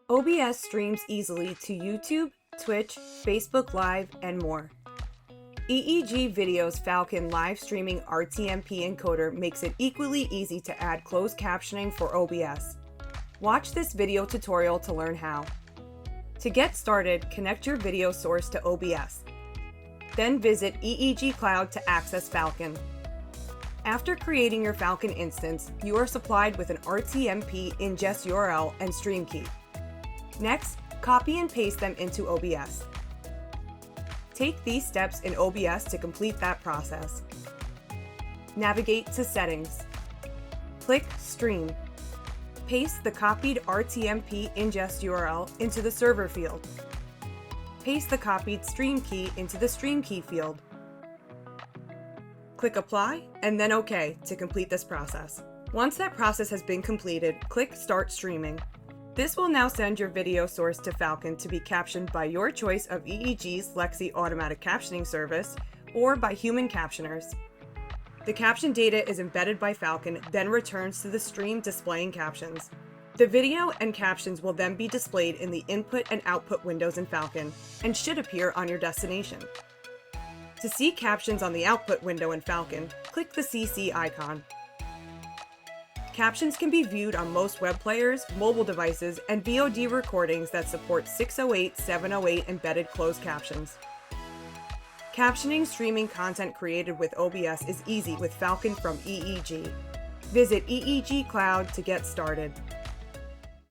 OBS streams easily to YouTube, Twitch, Facebook Live, and more. EEG Video's Falcon live streaming RTMP encoder makes it equally easy to add closed captioning for OBS. Watch this video tutorial to learn how. To get started, connect your video source to OBS. Then visit EEG Cloud to access Falcon. After creating your Falcon instance, you are supplied with an RTMP ingest URL and stream key. Next, copy and paste them into OBS. Take these steps in OBS to complete that process. Navigate to Settings. Click Stream. Paste the copied RTMP ingest URL into the server field. Paste the copied stream key into the stream key field. Click Apply and then OK to complete this process. Once that process has been completed, click Start Streaming. This will now send your video source to Falcon to be captioned by your choice of EEG's Lexi automatic captioning service or by human captioners. The caption data is embedded by Falcon, then returns to the stream displaying captions. The video and captions will then be displayed in the input and output windows in Falcon and should appear on your destination. To see captions on the output window in Falcon, click the CC icon. Captions can be viewed on most web players, mobile devices, and VOD recordings that support 608, 708 embedded closed captions. Captioning streaming content created with OBS is easy with Falcon from EEG. Visit EEG Cloud to get started.